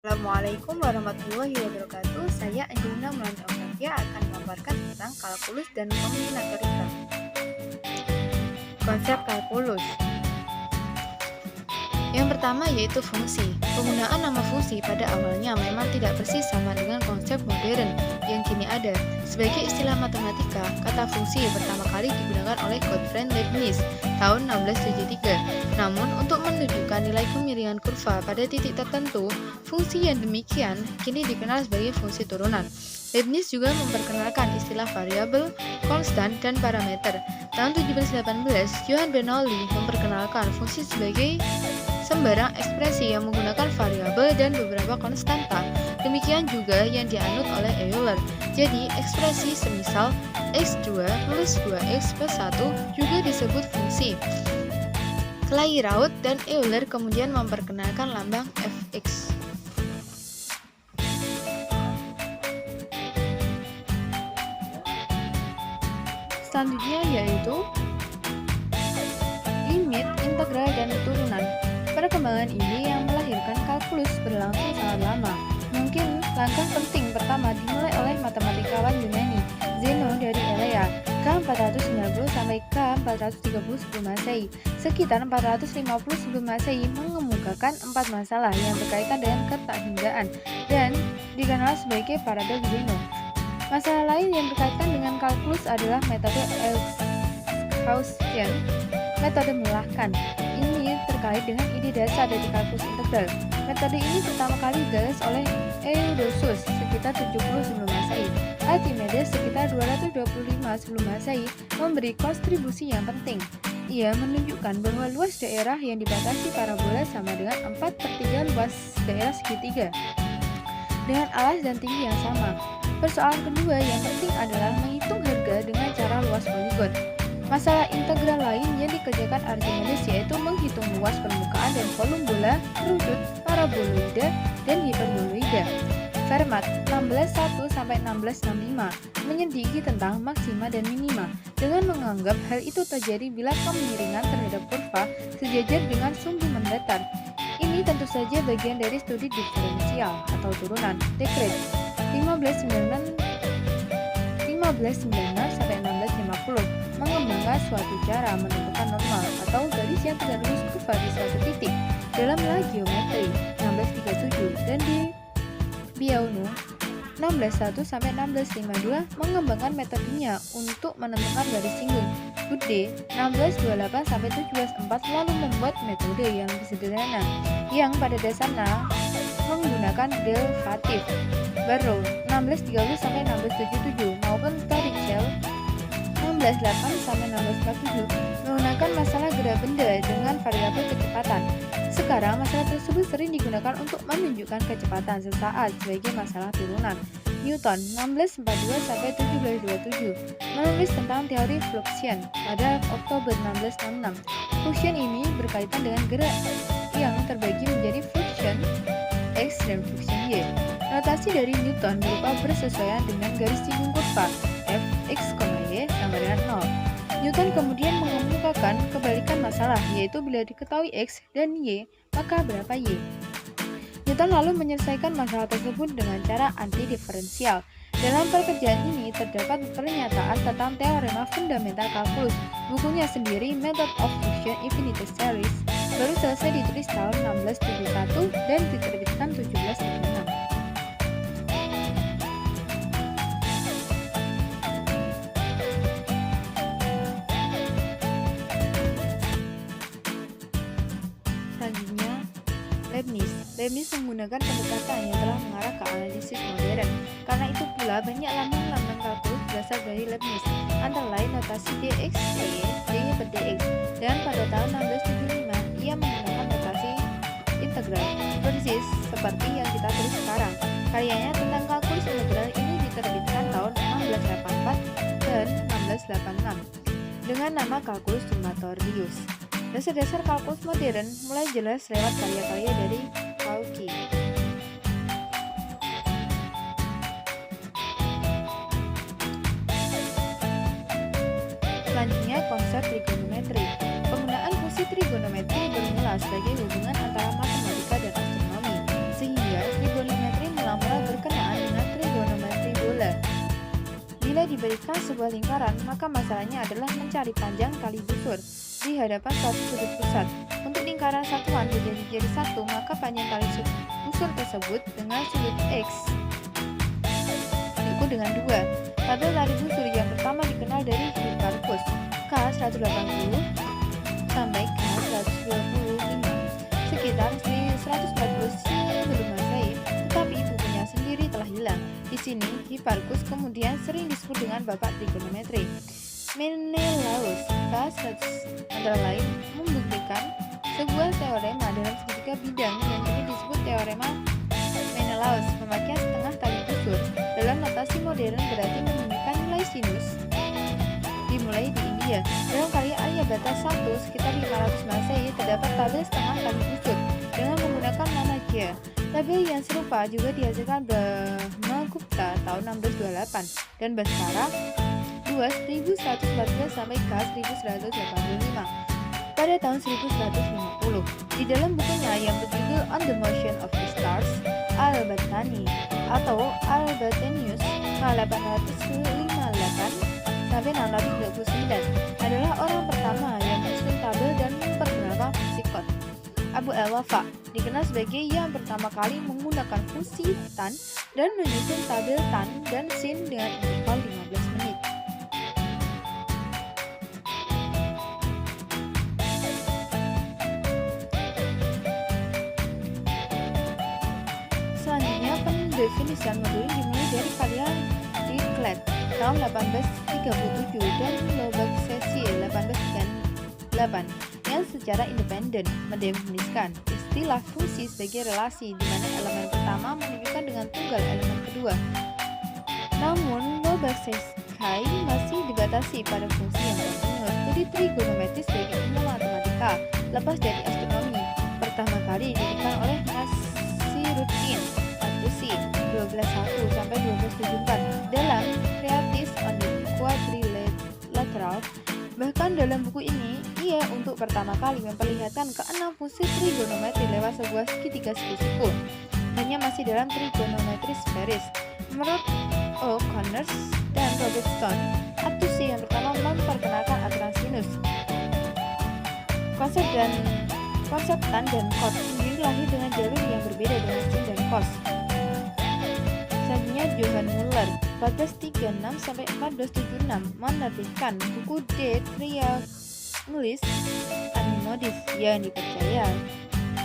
Assalamualaikum warahmatullahi wabarakatuh. Saya Angelina Melani Octavia akan memaparkan tentang kalkulus dan kombinatorika. Konsep kalkulus. Yang pertama yaitu fungsi. Penggunaan nama fungsi pada awalnya memang tidak persis sama dengan konsep modern yang kini ada. Sebagai istilah matematika, kata fungsi pertama kali digunakan oleh Gottfried Leibniz tahun 1673. Namun, untuk menunjukkan nilai kemiringan kurva pada titik tertentu, fungsi yang demikian kini dikenal sebagai fungsi turunan. Leibniz juga memperkenalkan istilah variabel, konstan, dan parameter. Tahun 1718, Johann Bernoulli memperkenalkan fungsi sebagai sembarang ekspresi yang menggunakan variabel dan beberapa konstanta. Demikian juga yang dianut oleh Euler. Jadi, ekspresi semisal x2 plus 2x plus 1 juga disebut fungsi. Clairaut dan Euler kemudian memperkenalkan lambang fx. Selanjutnya yaitu limit, integral, dan turunan. Perkembangan ini yang melahirkan kalkulus berlangsung sangat lama. Mungkin langkah penting pertama dimulai oleh matematikawan Yunani Zeno dari Elea K490 sampai K430 sebelum Masehi. Sekitar 450 sebelum Masehi mengemukakan 4 masalah yang berkaitan dengan ketakhinggaan dan dikenal sebagai paradoks Zeno. Masalah lain yang berkaitan dengan kalkulus adalah metode Exclusion, metode melahkan. Ini terkait dengan ide dasar dari kalkulus integral. Metode ini pertama kali digagas oleh Eudoxus sekitar 70 sebelum Masehi. Archimedes sekitar 225 sebelum Masehi memberi kontribusi yang penting. Ia menunjukkan bahwa luas daerah yang dibatasi parabola sama dengan 4/3 luas daerah segitiga dengan alas dan tinggi yang sama. Persoalan kedua yang penting adalah menghitung harga dengan cara luas poligon. Masalah integral lain yang dikerjakan Archimedes yaitu menghitung luas permukaan dan volum bola, kerucut, paraboloida, dan hiperboloida. Fermat 1601-1665 menyelidiki tentang maksima dan minima dengan menganggap hal itu terjadi bila kemiringan terhadap kurva sejajar dengan sumbu mendatar. Ini tentu saja bagian dari studi diferensial atau turunan. Descartes 1596-1650 mengembangkan suatu cara menentukan normal atau garis yang tidak lurus kurva di suatu titik dalam nilai geometri 1637 dan di Biauno 1601-1652 mengembangkan metodenya untuk menentukan garis singgung. Gude 1628-1704 lalu membuat metode yang lebih sederhana yang pada dasarnya menggunakan derivatif. Barrow 1630-1677 maupun Torricelli 1608-1647 menggunakan masalah gerak benda dengan variabel kecepatan. Sekarang masalah tersebut sering digunakan untuk menunjukkan kecepatan sesaat sebagai masalah turunan. Newton 1642-1727 menulis tentang teori fluxion pada Oktober 1666. Fluxion ini berkaitan dengan gerak yang terbagi menjadi fluxion X dan fluxion Y. Notasi dari Newton berupa bersesuaian dengan garis singgung kurva f x, y sama dengan 0. Newton kemudian mengemukakan kebalikan masalah, yaitu bila diketahui x dan y, maka berapa y. Newton lalu menyelesaikan masalah tersebut dengan cara anti-diferensial. Dalam pekerjaan ini terdapat pernyataan tentang teorema fundamental kalkulus. Bukunya sendiri, Method of Function Infinite Series, baru selesai ditulis tahun 1671 dan diterbitkan 1776. Selanjutnya, Leibniz menggunakan pendekatan yang telah mengarah ke analisis modern. Karena itu pula banyak lambang-lambang kalkulus berasal dari Leibniz, antara lain notasi dx, dy, dy per dx. Dan pada tahun 1675, ia menggunakan notasi integral, persis seperti yang kita tulis sekarang. Karyanya tentang kalkulus integral ini diterbitkan tahun 1684 dan 1686 dengan nama kalkulus summatorius. Dasar-dasar kalkulus modern mulai jelas lewat karya-karya dari Cauchy. Selanjutnya, konsep trigonometri. Penggunaan fungsi trigonometri bermula sebagai hubungan antara matematika dan astronomi, sehingga trigonometri Jika diberikan sebuah lingkaran, maka masalahnya adalah mencari panjang kali busur di hadapan suatu sudut pusat. Untuk lingkaran satuan berjadi jadi satu, maka panjang kali busur tersebut dengan sudut X diukur dengan 2. Tabel tali busur yang pertama dikenal dari Hipparchus, K180 sampai K125, sekitar 1140 sebelum Masehi, tetapi bukunya sendiri telah hilang. Di sini, Hipparchus kemudian sering disebut dengan bapak trigonometri. Menelaus K100 antara lain membuktikan sebuah teorema dalam segitiga bidang yang kini disebut teorema Menelaus. Pemakaian setengah tali busur dalam notasi modern berarti menunjukkan nilai sinus dimulai di India. Dalam karya Aryabhata I sekitar 500 Masehi terdapat tabel setengah tali busur dengan menggunakan Manajya. Tabel yang serupa juga dihasilkan Brahmagupta tahun 1628 dan Bhaskara 1114 sampai K1185 pada tahun 1150. Di dalam bukunya yang berjudul On the Motion of the Stars, Al-Battani atau Al-Battanius K858 sampai 629 adalah orang pertama yang menyusun tabel dan memperkenalkan fungsi kot. Abu al-Wafa dikenal sebagai yang pertama kali menggunakan fungsi tan dan menyusun tabel tan dan sin dengan interval 15 menit. Selanjutnya, pendefinisian modulin dimulai dari karya Dirichlet tahun 1837 dan Lobachevsky 1838 yang secara independen mendefinisikan istilah fungsi sebagai relasi di mana elemen pertama menunjukkan dengan tunggal elemen kedua. Namun, Lobachevsky masih dibatasi pada fungsi yang kontinus. Studi trigonometri sebagai ilmu matematika lepas dari astronomi pertama kali diberikan oleh Nasiruddin Matusi 1201 sampai 1274 dalam Treatise on the Quadrilateral. Bahkan dalam buku ini, ia untuk pertama kali memperlihatkan keenam fungsi trigonometri lewat sebuah segitiga sekusiku. Hanya masih dalam trigonometri sferis. Menurut O'Connor dan Robertson, Matusi yang pertama memperkenalkan aturan sinus. Konsep tan dan cos sendiri lahir dengan jalur yang berbeda dengan sin dan cos. Selanjutnya, Johann Muller 1436 sampai 1476 menerbitkan buku De Triangulis Animodis yang dipercaya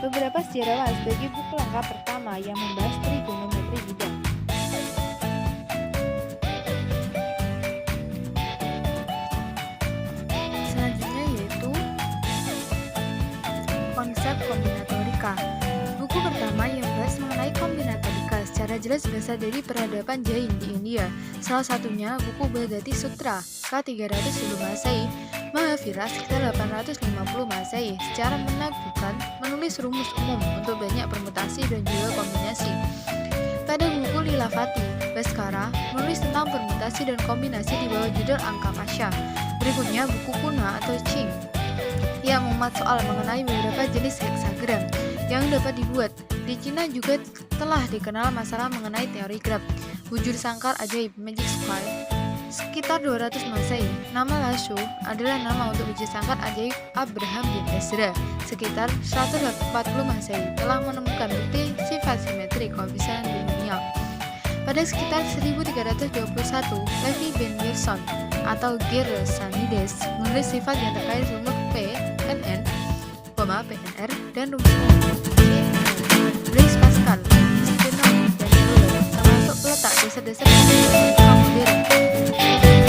beberapa sejarawan sebagai buku lengkap pertama yang membahas trigonometri bidang. Selanjutnya yaitu konsep kombinatorika. Buku pertama yang membahas mengenai kombinatorika secara jelas berasal dari peradaban Jain di India. Salah satunya buku Bhagavati Sutra K300 sebelum Masehi, Mahavira sekitar 850 Masehi secara menakjubkan menulis rumus umum untuk banyak permutasi dan juga kombinasi. Pada buku Lilavati, Bhaskara menulis tentang permutasi dan kombinasi di bawah judul Angka Pasha. Berikutnya buku Puna atau Ching yang memuat soal mengenai beberapa jenis heksagram yang dapat dibuat. Di Cina juga telah dikenal masalah mengenai teori graf. Bujur sangkar ajaib Magic Square sekitar 200 Masehi. Nama Lashu adalah nama untuk bujur sangkar ajaib Abraham bin Ezra. Sekitar 140 Masehi telah menemukan bukti sifat simetri koefisien binomial. Pada sekitar 1321, Levi Ben Gerson atau Gersonides menulis sifat yang terkait rumus PNN, PNR, dan rumus Blaise Pascal, Astronomi, dan Euler, termasuk peletak dasar-dasar matematika modern.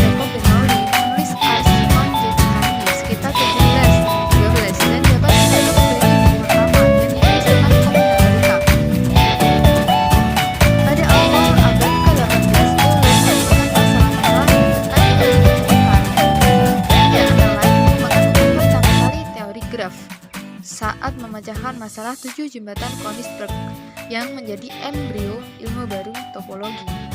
Jacob Bernoulli menulis Ars Conjecturae sekitar 1712 dan dapat dianggap sebagai buku pertama yang ditulis tentang kombinatorika. Pada awal abad ke-18, Euler menemukan masalah-masalah yang terkait dengan kombinatorika, yang antara lain merupakan pertama kali teori graf saat memecahkan masalah 7 jembatan Konigsberg yang menjadi embrio ilmu baru topologi.